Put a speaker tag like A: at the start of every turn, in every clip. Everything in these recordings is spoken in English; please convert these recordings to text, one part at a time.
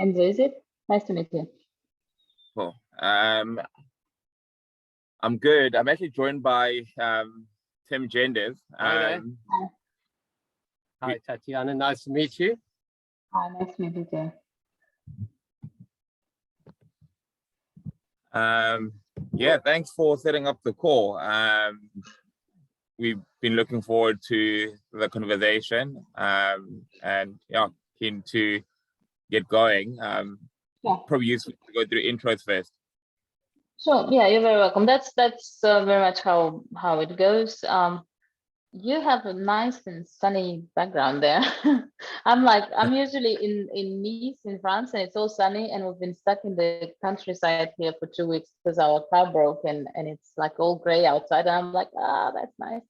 A: Enzo, is it? Nice to meet you.
B: Cool. I'm good. I'm actually joined by Tim Genders.
C: Hi there. Hi, Tatiana. Nice to meet you.
A: Hi, nice to meet you too.
B: Yeah, thanks for setting up the call. We've been looking forward to the conversation, and yeah, keen to get going.
A: Yeah.
B: Probably useful to go through intros first.
A: Sure. Yeah, you're very welcome. That's very much how it goes. You have a nice and sunny background there. I'm usually in Nice in France, and it's all sunny, and we've been stuck in the countryside here for 2 weeks because our car broke, and it's like all gray outside. And I'm like, that's nice.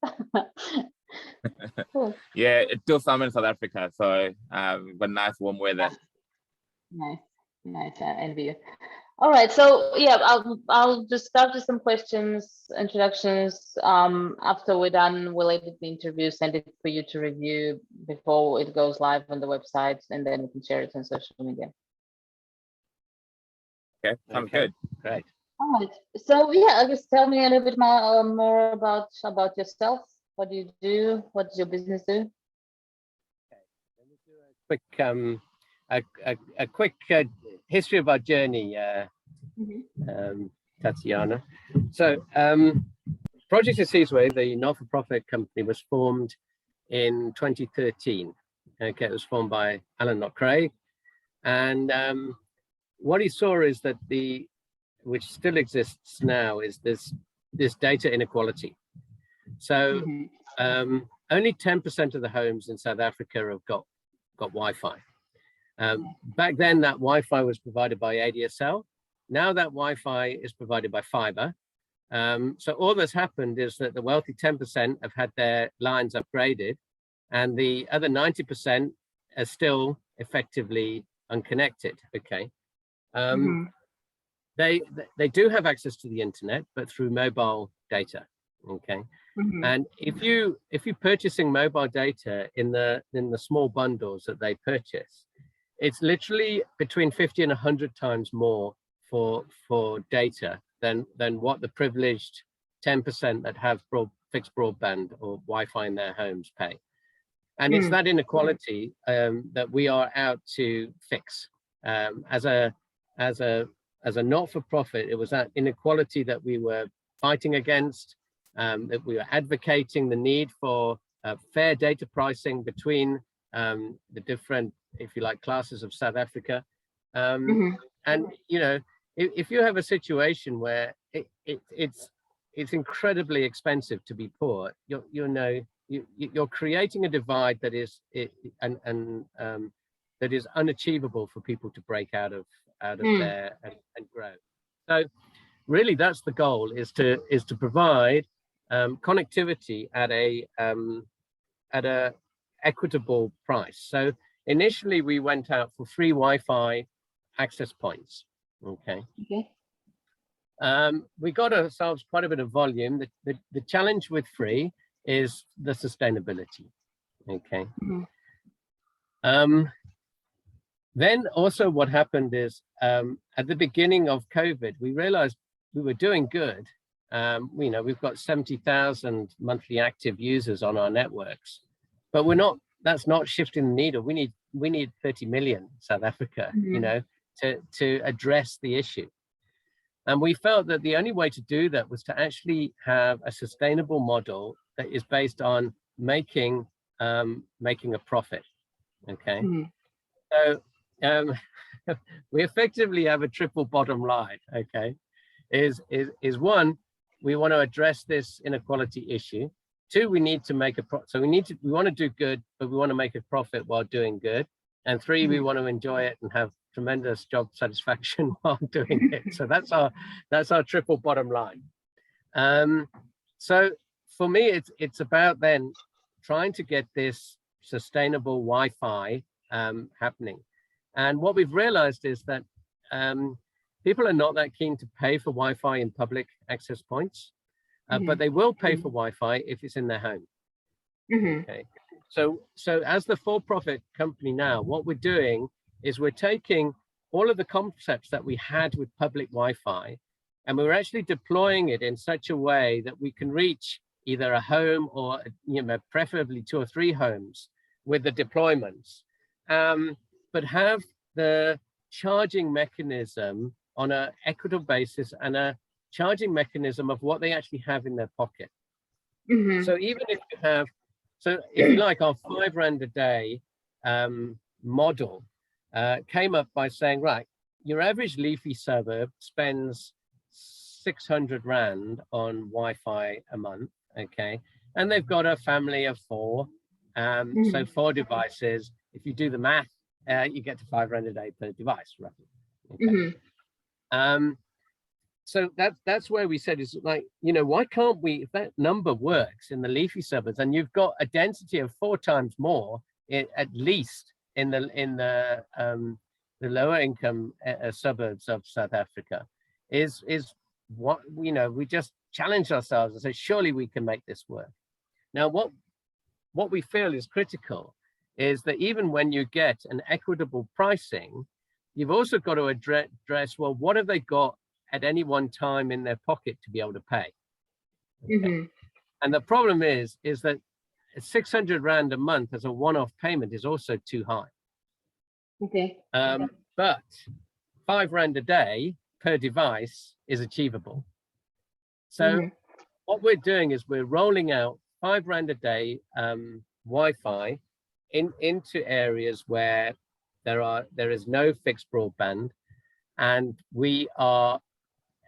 A: Cool.
B: Yeah, it's still summer in South Africa, so but nice warm weather.
A: Nice. I envy you. All right, so yeah, I'll just start with some questions, introductions. After we're done, we'll edit the interview, send it for you to review before it goes live on the website, and then we can share it on social media.
B: Okay, sounds good.
C: Great.
A: All right. So yeah, I guess tell me a little bit more about yourself. What do you do? What does your business do?
C: Okay. Let me do a quick history of our journey, Tatiana. So Project Isizwe, the not-for-profit company, was formed in 2013. Okay, it was formed by Alan Craig, and what he saw is that which still exists now, is this data inequality. So only 10% of the homes in South Africa have got Wi-Fi. Back then, that Wi-Fi was provided by ADSL. Now that Wi-Fi is provided by fiber. So all that's happened is that the wealthy 10% have had their lines upgraded, and the other 90% are still effectively unconnected. Okay. They do have access to the internet, but through mobile data. Okay. And if you're purchasing mobile data in the small bundles that they purchase, it's literally between 50 and 100 times more for data than what the privileged 10% that have fixed broadband or Wi-Fi in their homes pay. And it's that inequality that we are out to fix. As a not-for-profit, it was that inequality that we were fighting against, that we were advocating the need for fair data pricing between the different, if you like, classes of South Africa. And you know, if you have a situation where it's incredibly expensive to be poor, you're creating a divide that is that is unachievable for people to break out of there and grow. So really, that's the goal: is to provide connectivity at a equitable price. So initially we went out for free Wi-Fi access points. Okay. We got ourselves quite a bit of volume. The challenge with free is the sustainability. Okay. Then also what happened is at the beginning of COVID, we realized we were doing good. We've got 70,000 monthly active users on our networks, but that's not shifting the needle. We need 30 million South Africa, to address the issue. And we felt that the only way to do that was to actually have a sustainable model that is based on making a profit. Okay. So we effectively have a triple bottom line. Okay. Is one, we want to address this inequality issue. Two, we need to make we want to do good, but we want to make a profit while doing good. And three, we want to enjoy it and have tremendous job satisfaction while doing it. So that's our triple bottom line. So for me, it's about then trying to get this sustainable Wi-Fi happening. And what we've realized is that people are not that keen to pay for Wi-Fi in public access points, but they will pay for Wi-Fi if it's in their home. Okay. So as the for-profit company now, what we're doing is we're taking all of the concepts that we had with public Wi-Fi, and we were actually deploying it in such a way that we can reach either a home or, you know, preferably 2 or 3 homes with the deployments, but have the charging mechanism on an equitable basis and a charging mechanism of what they actually have in their pocket. So even if you have, so if you like, our 5 rand a day model came up by saying, right, your average leafy suburb spends 600 rand on Wi-Fi a month, okay? And they've got a family of 4, so 4 devices. If you do the math, you get to 5 rand a day per device, roughly. Okay? So that's where we said, is like, you know, why can't we, if that number works in the leafy suburbs, and you've got a density of 4 times more, at least in the lower income suburbs of South Africa, is what, you know, we just challenge ourselves and say, surely we can make this work. Now, what we feel is critical is that even when you get an equitable pricing, you've also got to address, well, what have they got at any one time in their pocket to be able to pay? Okay. And the problem is that 600 rand a month as a one-off payment is also too high.
A: Okay.
C: But 5 rand a day per device is achievable. So what we're doing is we're rolling out 5 rand a day Wi-Fi into areas where there is no fixed broadband, and we are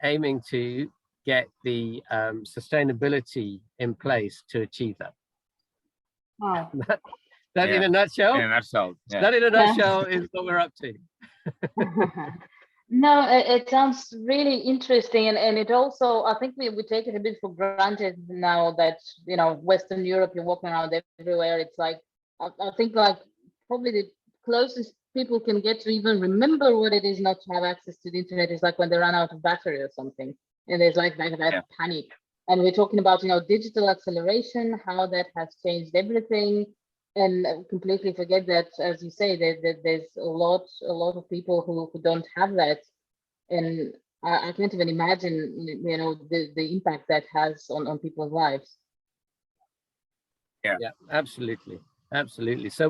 C: aiming to get the sustainability in place to achieve that.
A: Wow.
C: That in a nutshell?
B: In a nutshell, yeah.
C: That in a nutshell is what we're up to.
A: No, it sounds really interesting, and it also, I think we take it a bit for granted now that, you know, Western Europe, you're walking around everywhere. It's like, I think like probably the closest people can get to even remember what it is not to have access to the internet is like when they run out of battery or something, and there's like that panic. And we're talking about, you know, digital acceleration, how that has changed everything, and completely forget that, as you say, that there's a lot of people who don't have that, and I can't even imagine, you know, the impact that has on people's lives.
C: Yeah, absolutely. So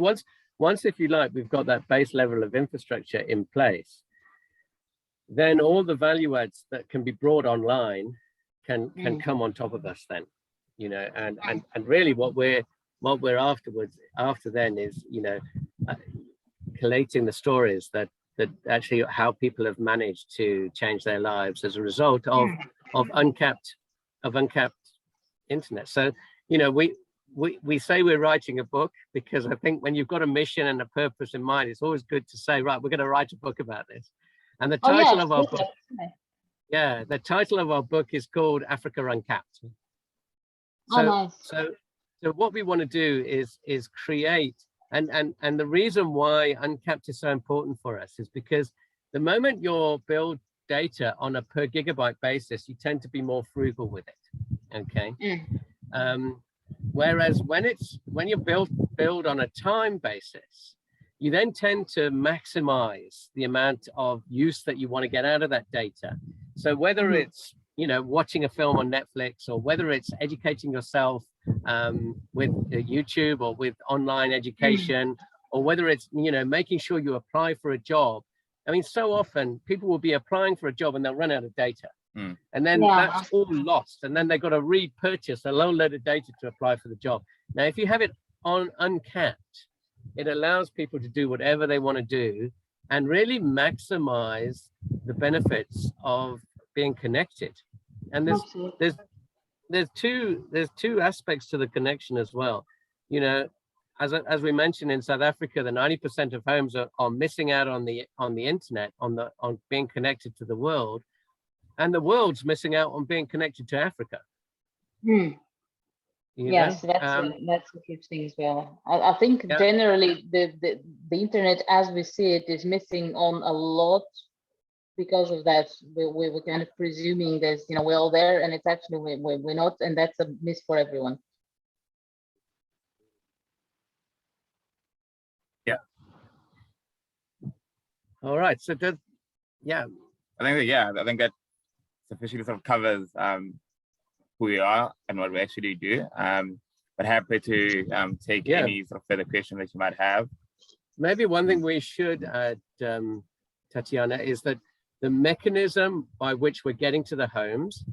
C: once, if you like, we've got that base level of infrastructure in place, then all the value adds that can be brought online can come on top of us then, you know, and really what we're after then is, you know, collating the stories that actually how people have managed to change their lives as a result of uncapped internet. So, you know, we say we're writing a book because I think when you've got a mission and a purpose in mind, it's always good to say, right, we're going to write a book about this. And the title of our book, the title of our book is called Africa Uncapped. So what we want to do is create, and the reason why uncapped is so important for us is because the moment you build data on a per gigabyte basis, you tend to be more frugal with it. Okay. Whereas when you build on a time basis, you then tend to maximize the amount of use that you want to get out of that data. So whether it's, you know, watching a film on Netflix, or whether it's educating yourself with YouTube or with online education, or whether it's, you know, making sure you apply for a job. I mean, so often people will be applying for a job and they'll run out of data. And then that's all lost. And then they've got to repurchase a load of data to apply for the job. Now, if you have it on uncapped, it allows people to do whatever they want to do and really maximize the benefits of being connected. And there's two aspects to the connection as well. You know, as we mentioned in South Africa, the 90% of homes are missing out on the internet, on being connected to the world. And the world's missing out on being connected to Africa.
A: Yes, that's a huge thing as well. I think generally the internet as we see it is missing on a lot because of that. We're kind of presuming there's, you know, we're all there, and it's actually we're not, and that's a miss for everyone.
C: All right. So yeah.
B: I think that sufficiently sort of covers who we are and what we actually do. But happy to take any sort of further questions that you might have.
C: Maybe one thing we should add, Tatiana, is that the mechanism by which we're getting to the homes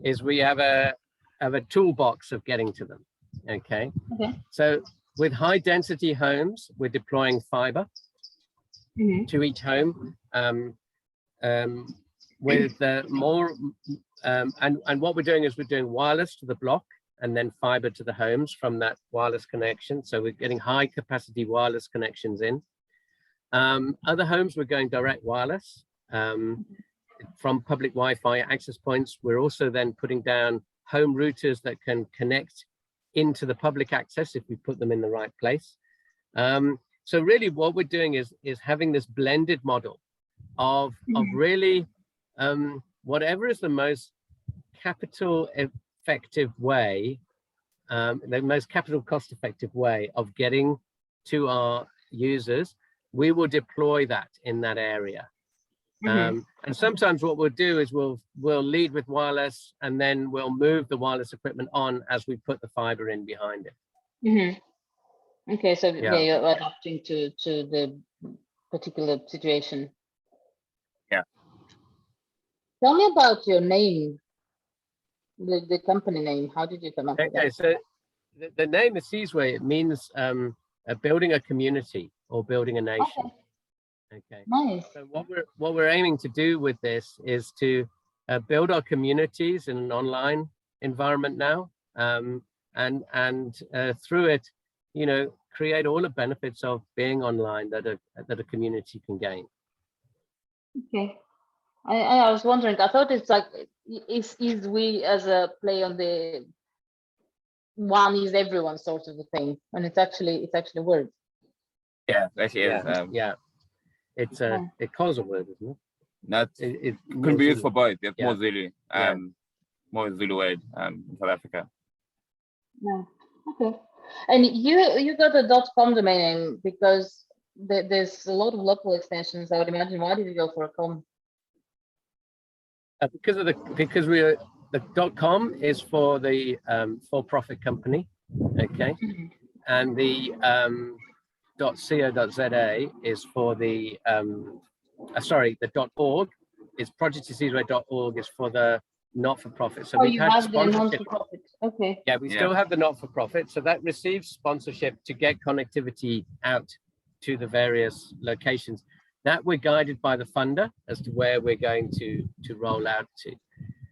C: is we have a toolbox of getting to them. Okay. So with high density homes, we're deploying fiber to each home. With more and what we're doing is we're doing wireless to the block and then fiber to the homes from that wireless connection. So we're getting high capacity wireless connections in. Other homes, we're going direct wireless from public Wi-Fi access points. We're also then putting down home routers that can connect into the public access if we put them in the right place. So really what we're doing is having this blended model of really whatever is the most capital effective way, the most capital cost effective way of getting to our users, we will deploy that in that area. And sometimes what we'll do is we'll lead with wireless and then we'll move the wireless equipment on as we put the fiber in behind it.
A: Okay, so you're adapting to the particular situation.
B: Yeah.
A: Tell me about your name, the company name. How did you come up with that?
C: So the name Isizwe, it means building a community or building a nation. Okay.
A: Nice.
C: So what we're aiming to do with this is to build our communities in an online environment now, and through it, create all the benefits of being online that a community can gain.
A: Okay. I was wondering, I thought it's like, is we as a play on the one is everyone sort of a thing, and it's actually a word.
B: Yeah, it actually is.
C: It's it calls a word, isn't it?
B: Not it could be used for both. It's more Zulu, more Zulu word in South Africa.
A: Yeah. Okay. And you got a .com domain name because there's a lot of local extensions, I would imagine. Why did you go for a com?
C: Because the .com is for the for-profit company, okay, and the .co.za is for the the .org is projectisizwe.org is for the not-for-profit. So we've had sponsorship.
A: Okay.
C: Yeah, we still have the not-for-profit, so that receives sponsorship to get connectivity out to the various locations. That we're guided by the funder as to where we're going to roll out to.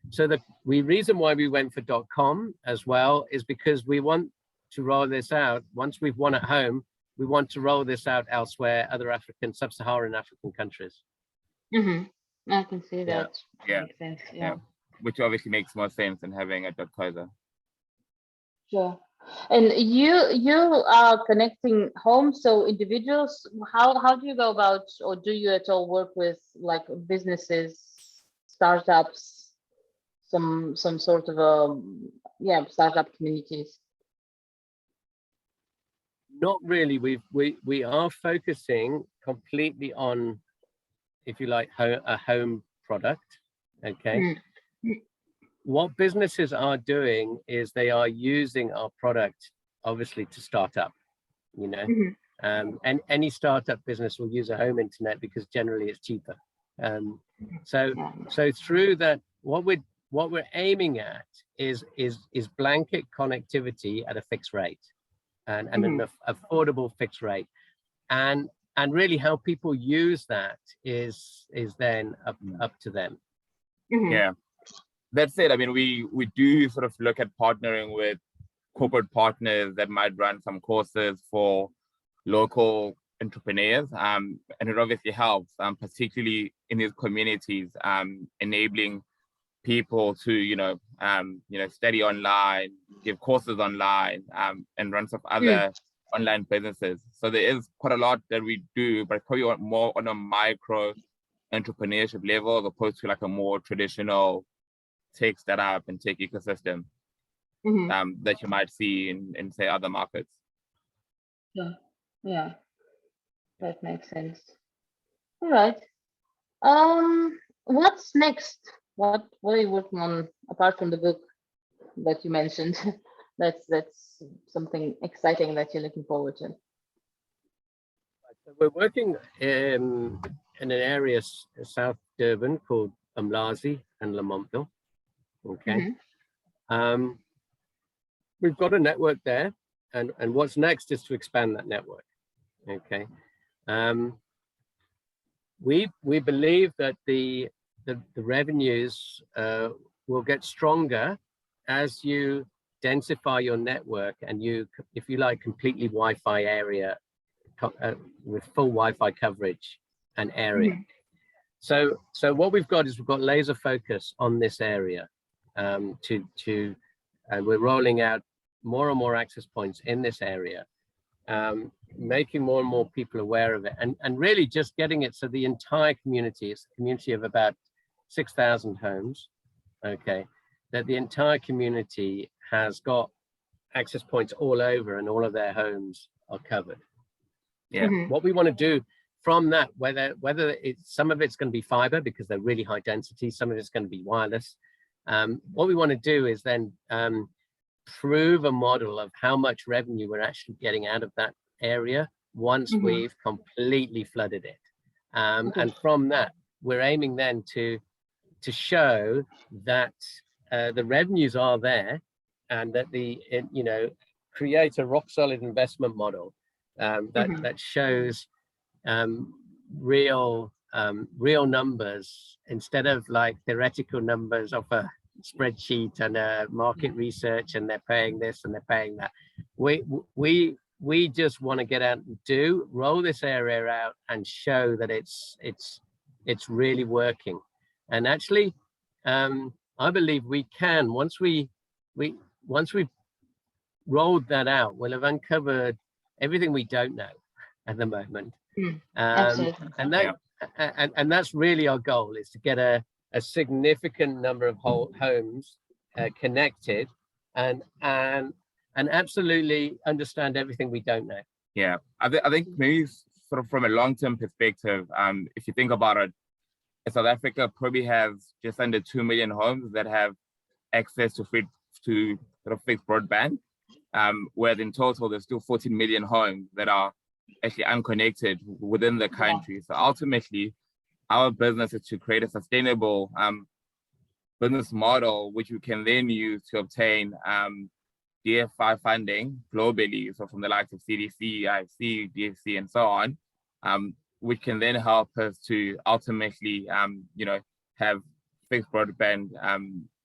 C: So the reason why we went for .com as well is because we want to roll this out. Once we've won at home, we want to roll this out elsewhere, other sub-Saharan African countries.
A: I can see that.
B: Yeah.
A: Makes sense.
B: Yeah. Which obviously makes more sense than having a .co.
A: Sure. And you are connecting homes, so individuals, how do you go about, or do you at all work with like businesses, startups, some sort of startup communities?
C: Not really. We are focusing completely on, if you like, a home product. Okay. What businesses are doing is they are using our product, obviously, to start up. And any startup business will use a home internet because generally it's cheaper. So through that, what we're aiming at is blanket connectivity at a fixed rate, and an affordable fixed rate, and really how people use that is then up to them.
B: Yeah. That said, I mean, we do sort of look at partnering with corporate partners that might run some courses for local entrepreneurs, and it obviously helps, particularly in these communities, enabling people to study online, give courses online, and run some other online businesses. So there is quite a lot that we do, but probably more on a micro entrepreneurship level as opposed to like a more traditional tech startup and tech ecosystem that you might see in say other markets.
A: Yeah, that makes sense. All right. What's next? What are you working on apart from the book that you mentioned? That's something exciting that you're looking forward to.
C: So we're working in an area South Durban called Umlazi and Lamontville. Okay. We've got a network there, and what's next is to expand that network. Okay. We believe that the revenues will get stronger as you densify your network and you, if you like, completely Wi-Fi area with full Wi-Fi coverage and area. So what we've got is we've got laser focus on this area and we're rolling out more and more access points in this area, making more and more people aware of it, and really just getting it so the entire community, it's a community of about 6,000 homes, okay, that the entire community has got access points all over and all of their homes are covered. Yeah. What we want to do from that, whether it's, some of it's going to be fiber because they're really high density, some of it's going to be wireless. What we want to do is then prove a model of how much revenue we're actually getting out of that area once we've completely flooded it. And from that, we're aiming then to show that the revenues are there and that create a rock solid investment model that shows real numbers instead of like theoretical numbers of a spreadsheet and market research, and they're paying this and they're paying that. We just want to get out and roll this area out and show that it's really working. And actually, I believe we can, once we've rolled that out, we'll have uncovered everything we don't know at the moment.
A: Absolutely.
C: And that's really our goal, is to get a significant number of homes connected and absolutely understand everything we don't know.
B: Yeah, I think maybe sort of from a long-term perspective, if you think about it, South Africa probably has just under 2 million homes that have access to sort of fixed broadband, whereas in total there's still 14 million homes that are actually unconnected within the country. So ultimately, our business is to create a sustainable business model, which we can then use to obtain DFI funding globally, so from the likes of CDC, IFC, DFC, and so on, which can then help us to ultimately, have fixed broadband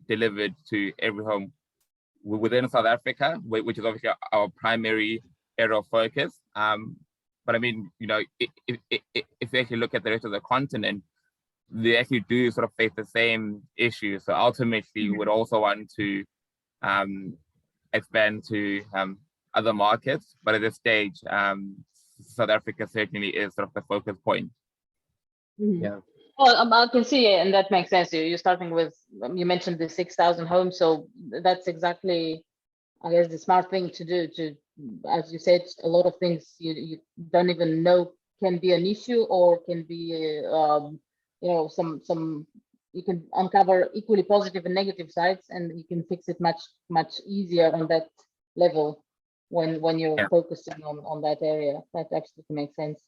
B: delivered to every home within South Africa, which is obviously our primary area of focus. But I mean, if you actually look at the rest of the continent, they actually do sort of face the same issues. So ultimately, we would also want to expand to other markets, but at this stage, South Africa certainly is sort of the focus point.
C: Yeah.
A: Well, I can see it, and that makes sense. You're starting with, you mentioned the 6,000 homes, so that's exactly, I guess, the smart thing to do. To, as you said, a lot of things you don't even know can be an issue, or can be, some you can uncover equally positive and negative sides, and you can fix it much easier on that level when you're focusing on that area. That absolutely makes sense.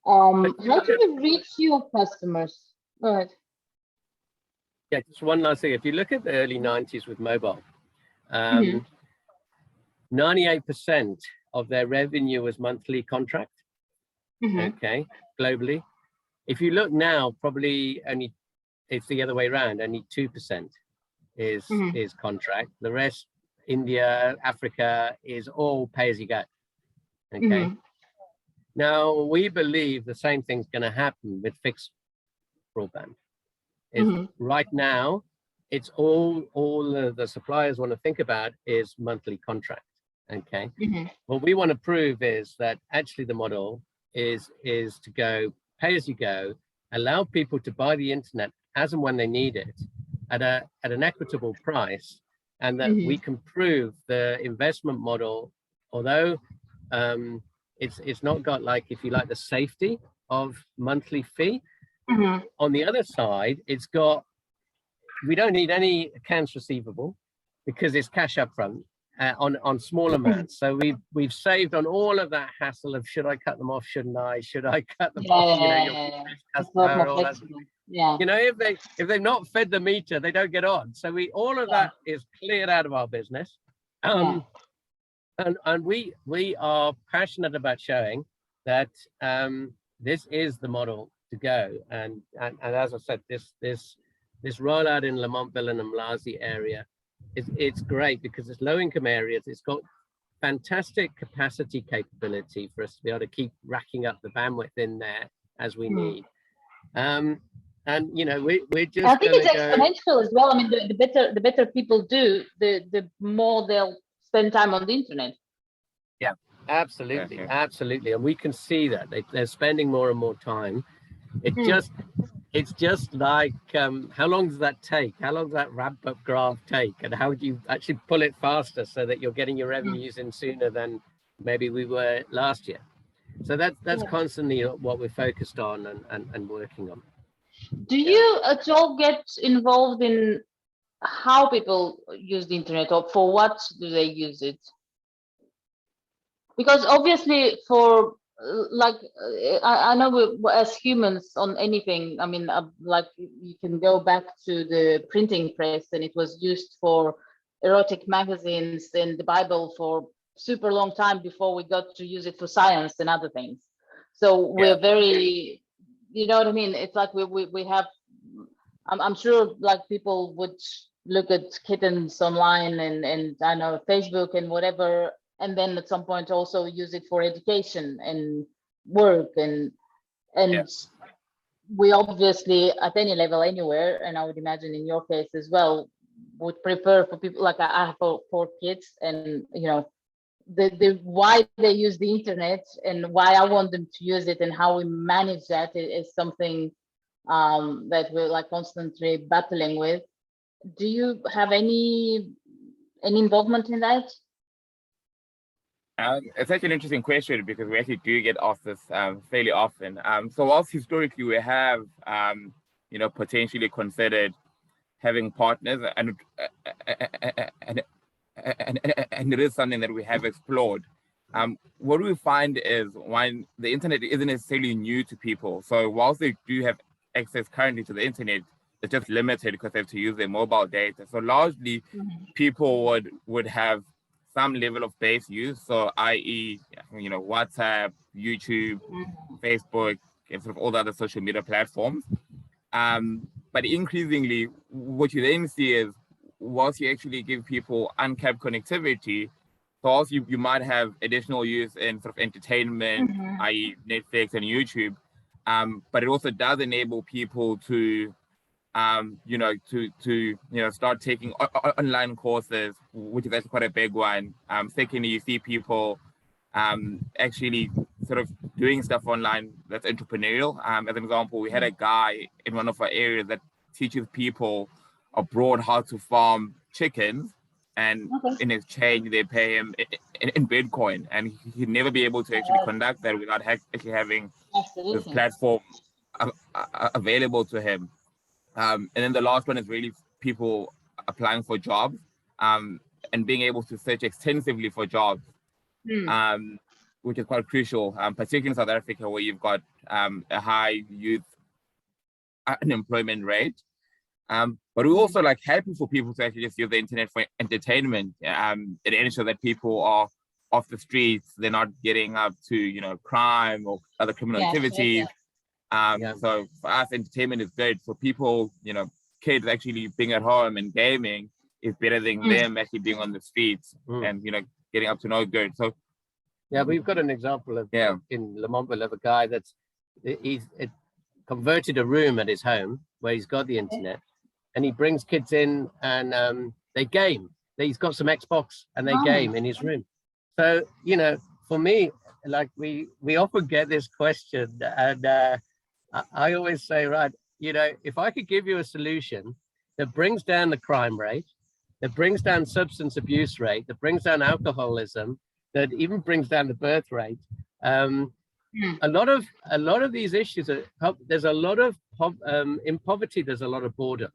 A: How do you reach your customers? Go ahead.
C: Yeah, just one last thing. If you look at the early 90s with mobile, 98% of their revenue was monthly contract, okay, globally. If you look now, probably only, it's the other way around, only 2% is contract. The rest, India, Africa, is all pay as you go, okay? Now, we believe the same thing's going to happen with fixed broadband. Right now, it's all the suppliers want to think about is monthly contract, okay? What we want to prove is that actually the model is to go pay as you go, allow people to buy the internet as and when they need it at an equitable price, and that we can prove the investment model, although it's not got, like, if you like, the safety of monthly fee,
A: Mhm.
C: On the other side, we don't need any accounts receivable because it's cash up front on small amounts. So we've saved on all of that hassle of should I cut them off, shouldn't I? Should I cut them off? You know, your
A: It's a lot more
C: all that.
A: flexible. Yeah.
C: You know, if they've not fed the meter, they don't get on. So all of that is cleared out of our business. And we are passionate about showing that this is the model to go. And as I said, this rollout in Lamontville and Mlazi area it's great because it's low income areas. It's got fantastic capacity capability for us to be able to keep racking up the bandwidth in there as we need. And you know, we're just
A: I think it's exponential as well. I mean, the better people do, the more they'll spend time on the internet.
C: Yeah, absolutely, absolutely. And we can see that they're spending more and more time. It's just like, how long does that take? How long does that ramp up graph take? And how do you actually pull it faster so that you're getting your revenues in sooner than maybe we were last year? So that's constantly what we're focused on and working on.
A: Do you at all get involved in how people use the internet, or for what do they use it? Because obviously for like I know as humans on anything, I mean, like you can go back to the printing press and it was used for erotic magazines and the Bible for super long time before we got to use it for science and other things. So we're very, you know what I mean? It's like we have, I'm sure like people would look at kittens online and I know Facebook and whatever, and then at some point also use it for education and work and we obviously at any level anywhere, and I would imagine in your case as well, would prefer for people like I have 4 kids, and you know the why they use the internet and why I want them to use it and how we manage that is something that we're like constantly battling with. Do you have any involvement in that?
B: It's such an interesting question because we actually do get asked this fairly often. So whilst historically we have, you know, potentially considered having partners, and it is something that we have explored. What we find is, one, the internet isn't necessarily new to people. So whilst they do have access currently to the internet, it's just limited because they have to use their mobile data. So largely, people would have some level of base use, so i.e., you know, WhatsApp, YouTube, Facebook, and sort of all the other social media platforms. But increasingly, what you then see is, whilst you actually give people uncapped connectivity, so also you might have additional use in sort of entertainment, i.e., Netflix and YouTube, but it also does enable people to you know, start taking online courses, which is actually quite a big one. Secondly, you see people actually sort of doing stuff online that's entrepreneurial. As an example, we had a guy in one of our areas that teaches people abroad how to farm chickens, and in exchange they pay him in Bitcoin, and he'd never be able to actually conduct that without actually having this platform available to him. And then the last one is really people applying for jobs and being able to search extensively for jobs, which is quite crucial, particularly in South Africa, where you've got a high youth unemployment rate. But we're also like happy for people to actually just use the internet for entertainment and ensure that people are off the streets, they're not getting up to, you know, crime or other criminal activities. So for us, entertainment is good. For people, you know, kids actually being at home and gaming is better than them actually being on the streets and, you know, getting up to no good. So
C: yeah, we've got an example of in Lamontville of a guy he's converted a room at his home where he's got the internet, and he brings kids in and they game. He's got some Xbox and they game in his room. So, you know, for me, like we often get this question, and I always say, right, you know, if I could give you a solution that brings down the crime rate, that brings down substance abuse rate, that brings down alcoholism, that even brings down the birth rate, a lot of these issues are, there's a lot of in poverty, there's a lot of boredom,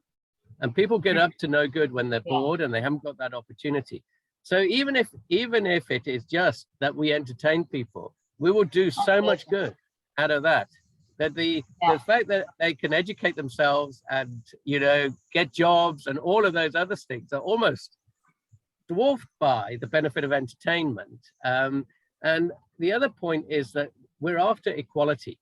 C: and people get up to no good when they're bored and they haven't got that opportunity. So even if it is just that we entertain people, we will do so much good out of that. That the fact that they can educate themselves and, you know, get jobs and all of those other things are almost dwarfed by the benefit of entertainment. And the other point is that we're after equality.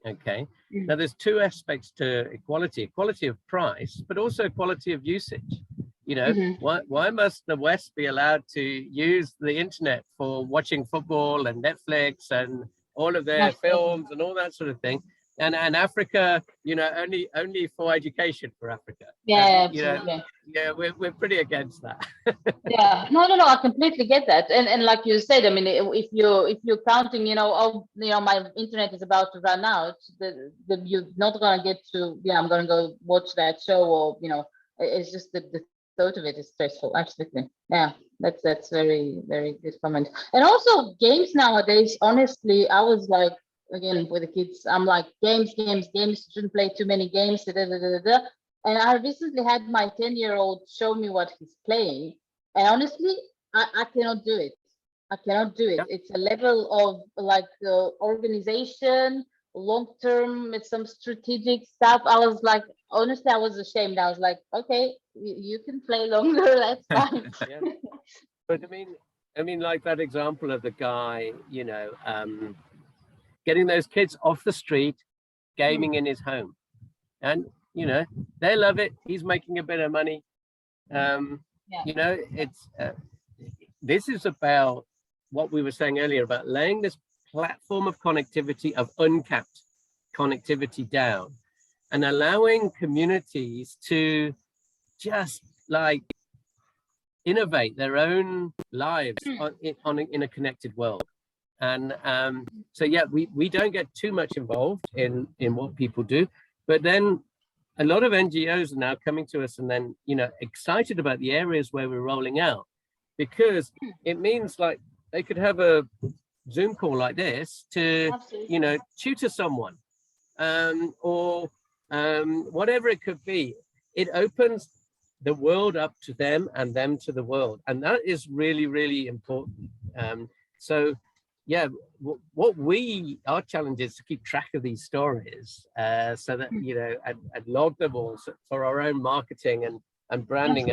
C: Okay. Now there's two aspects to equality: equality of price, but also equality of usage. You know, why must the West be allowed to use the internet for watching football and Netflix and all of their films and all that sort of thing? And Africa, you know, only for education for Africa.
A: Absolutely.
C: We're pretty against that.
A: No, I completely get that. And like you said, I mean, if you're counting, you know, my internet is about to run out, you're not gonna get to, I'm gonna go watch that show, or, you know, it's just the thought of it is stressful. Absolutely. Yeah, that's very, very good comment. And also games nowadays, honestly, I was like, again, with the kids, I'm like, games, shouldn't play too many games, And I recently had my 10-year-old show me what he's playing. And honestly, I cannot do it. It's a level of like organization, long-term, with some strategic stuff. I was like, honestly, I was ashamed. I was like, okay, you can play longer, that's fine.
C: But I mean, like that example of the guy, you know, getting those kids off the street, gaming in his home. And, you know, they love it. He's making a bit of money. You know, it's this is about what we were saying earlier about laying this platform of connectivity, of uncapped connectivity down, and allowing communities to just like innovate their own lives in a connected world. And so, yeah, we don't get too much involved in what people do, but then a lot of NGOs are now coming to us and then, you know, excited about the areas where we're rolling out, because it means like they could have a Zoom call like this to, you know, tutor someone or whatever it could be. It opens the world up to them and them to the world. And that is really, really important. So, yeah, our challenge is to keep track of these stories so that, you know, and log them all for our own marketing and branding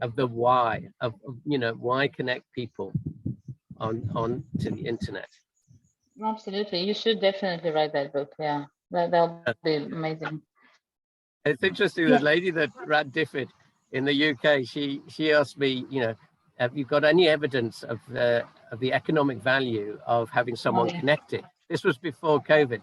C: of the why, of, you know, why connect people on to the internet.
A: Absolutely. You should definitely write that book. Yeah, that'll be amazing.
C: It's interesting, the lady that ran DFID in the UK, she asked me, you know, have you got any evidence of the economic value of having someone connected? This was before COVID.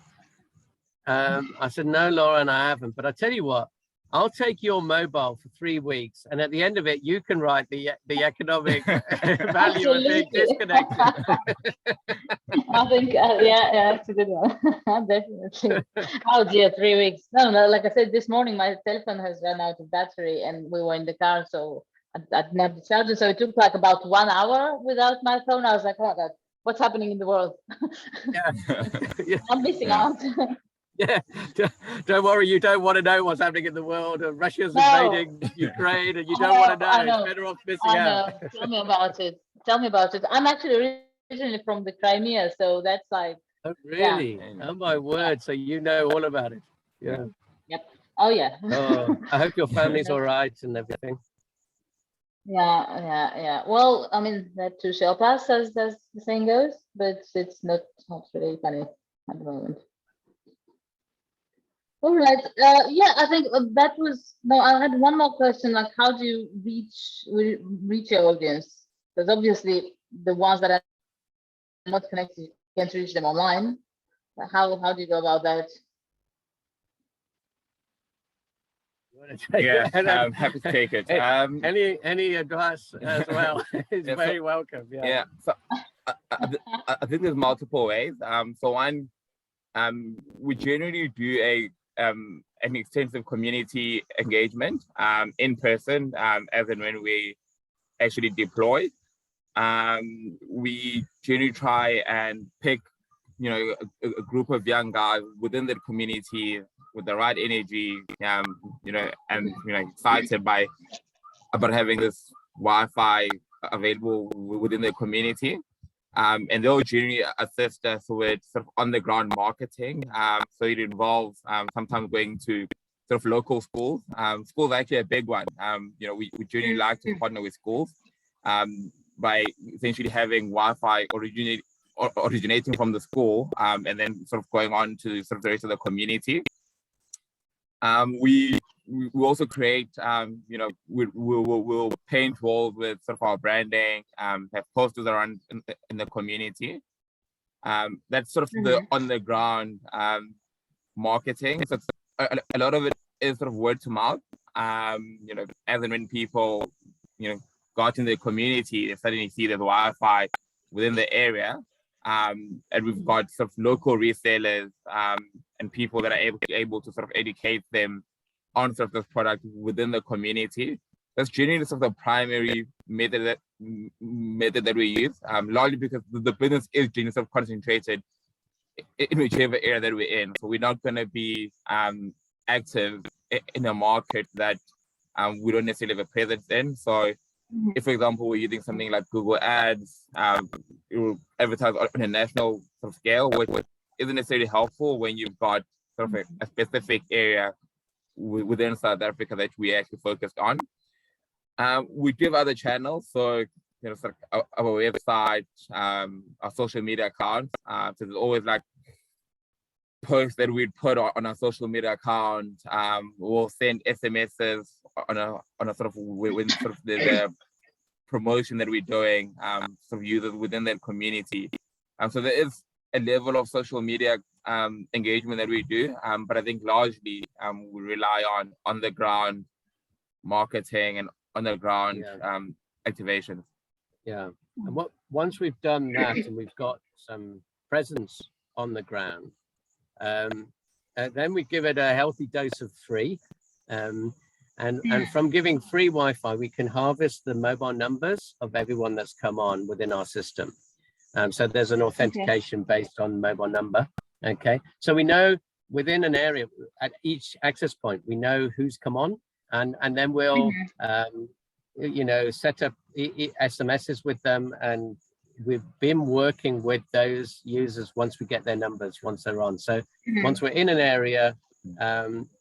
C: I said, no, Lauren, I haven't. But I tell you what, I'll take your mobile for 3 weeks, and at the end of it, you can write the economic value of being disconnected.
A: I think, that's a good one. Definitely. Oh dear, 3 weeks. No, like I said, this morning, my telephone has run out of battery, and we were in the car, so I didn't have the charger. So it took like about 1 hour without my phone. I was like, oh God, what's happening in the world? I'm missing out.
C: Yeah, don't worry, you don't want to know what's happening in the world. Russia's invading Ukraine, and you don't want to know. It's better off missing out.
A: Tell me about it. I'm actually originally from the Crimea, so that's like.
C: Oh, really? Oh, my word. So you know all about it. Yeah.
A: Yep. Oh, yeah.
C: Oh, I hope your family's all right and everything.
A: Yeah. Well, I mean, that too shall pass, as the saying goes, but it's not really funny at the moment. All right. I think that was. No, I had one more question. Like, how do you reach your audience? Because obviously, the ones that are not connected, you can't reach them online. How do you go about that?
B: Yeah, I'm happy to take it.
C: Any advice as well is very welcome.
B: Yeah. So I think there's multiple ways. So one, we generally do an extensive community engagement in person, as and when we actually deploy. We generally try and pick you know, a group of young guys within the community with the right energy, you know, and you know, excited about having this Wi-Fi available within the community. And they'll generally assist us with sort of on the ground marketing. So it involves sometimes going to sort of local schools. Schools are actually a big one. You know, we generally like to partner with schools by essentially having Wi-Fi originating from the school and then sort of going on to sort of the rest of the community. We also create, you know, we'll paint walls with sort of our branding, have posters around in the community. That's sort of the on the ground marketing. So a lot of it is sort of word to mouth. You know, as and when people, you know, got in the community, they suddenly see there's Wi-Fi within the area. And we've got sort of local resellers and people that are able to sort of educate them on sort of this product within the community. That's generally sort of the primary method that we use, largely because the business is generally sort of concentrated in whichever area that we're in. So we're not going to be active in a market that we don't necessarily have a presence in. So if, for example, we're using something like Google Ads, it will advertise on a national sort of scale, which isn't necessarily helpful when you've got sort of a specific area within South Africa that we actually focused on. We give other channels, so you know, sort of our website, our social media accounts. So there's always like posts that we'd put on our social media account. We'll send SMSs on a sort of when sort of the promotion that we're doing, sort of users within that community. So there is a level of social media engagement that we do, but I think largely we rely on the ground marketing and on the ground activations.
C: Yeah, and once we've done that and we've got some presence on the ground, then we give it a healthy dose of free. And from giving free Wi-Fi, we can harvest the mobile numbers of everyone that's come on within our system. So there's an authentication based on mobile number. Okay, so we know within an area at each access point, we know who's come on, and then we'll you know, set up SMSs with them, and we've been working with those users once we get their numbers, once they're on. So once we're in an area,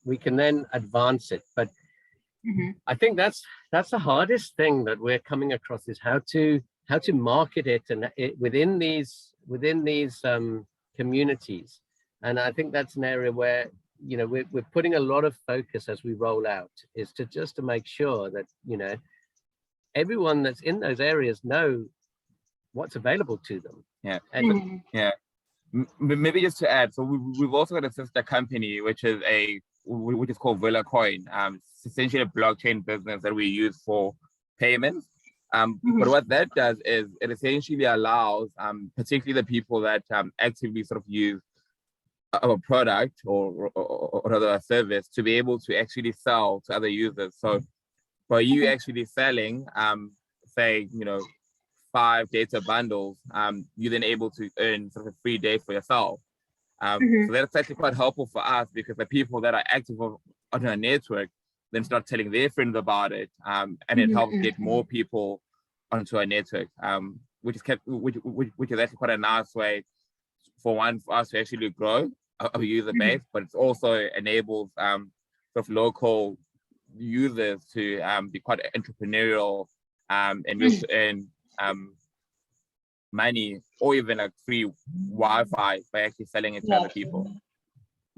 C: we can then advance it. But I think that's the hardest thing that we're coming across, is how to market it and within these communities. And I think that's an area where, you know, we're putting a lot of focus as we roll out, is to make sure that, you know, everyone that's in those areas know what's available to them. Yeah. And
B: Maybe just to add, so we've also got a sister company which is called Villa Coin. It's essentially a blockchain business that we use for payments. But what that does is it essentially allows particularly the people that actively sort of use a product or other service to be able to actually sell to other users. So by you actually selling, say, you know, 5 data bundles, you're then able to earn sort of a free day for yourself. So that's actually quite helpful for us, because the people that are active on our network then start telling their friends about it, and it helps get more people onto our network, which is actually quite a nice way for us to actually grow our user base, but it also enables sort of local users to be quite entrepreneurial and just earn money or even like free Wi-Fi by actually selling it to other people.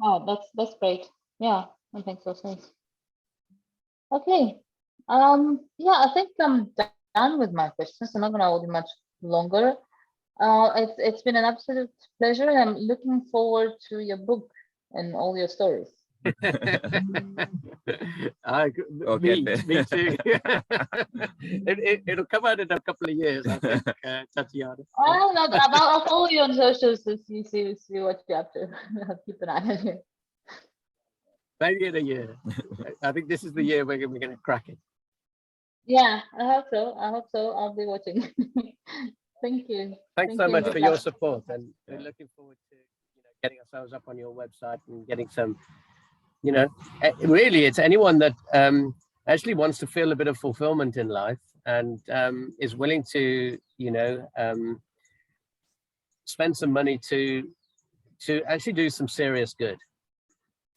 A: Oh, that's great. Yeah, I think so. Okay. Yeah, I think I'm done with my questions. I'm not going to hold you much longer. It's been an absolute pleasure. I'm looking forward to your book and all your stories.
C: Me too. It'll come out in a couple of years, I think, Tatiana.
A: I'll follow you on socials to see what you're up to. I'll keep an eye on you.
C: Maybe in a year. I think this is the year we're going to crack it.
A: Yeah, I hope so. I'll be watching. Thank you.
C: Thanks
A: Thank
C: so
A: you,
C: much for
A: Isabella.
C: your support, and we're looking forward to getting ourselves up on your website and getting some, really, it's anyone that actually wants to feel a bit of fulfillment in life and is willing to, spend some money to actually do some serious good.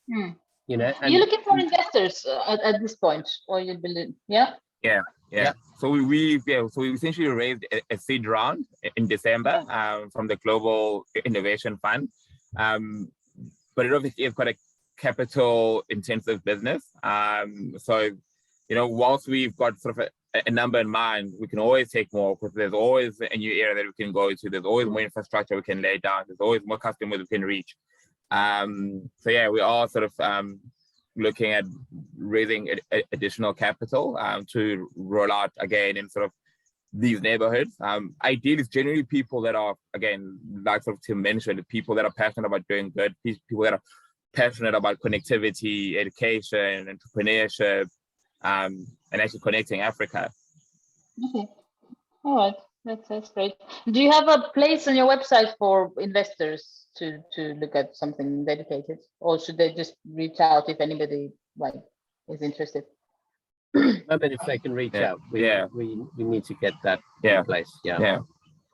A: Hmm.
C: And
A: You're looking for investors at this point, or you believe? Yeah.
B: Yeah. So we essentially raised a seed round in December from the Global Innovation Fund. But it obviously is quite a capital intensive business. So, whilst we've got sort of a number in mind, we can always take more because there's always a new area that we can go to. There's always more infrastructure we can lay down. There's always more customers we can reach. So yeah, we are sort of looking at raising additional capital to roll out again in sort of these neighborhoods. Ideally, it's generally people that are, again, like sort of Tim mentioned, people that are passionate about doing good, people that are passionate about connectivity, education, entrepreneurship, and actually connecting Africa.
A: Okay. All right. That's great. Do you have a place on your website for investors to look at something dedicated, or should they just reach out if anybody is interested?
C: I mean, if they can reach out, we need to get that in place. Yeah.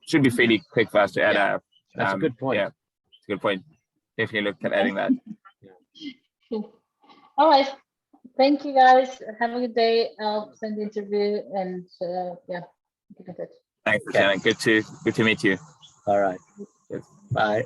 B: Should be fairly quick for us to add up.
C: That's a good point.
B: Yeah, it's a good point. Definitely look at adding that.
A: All right. Thank you, guys. Have a good day. I'll send the interview and keep in touch.
B: Thanks, Shannon. Good to meet you.
C: All right.
B: Yes.
C: Bye.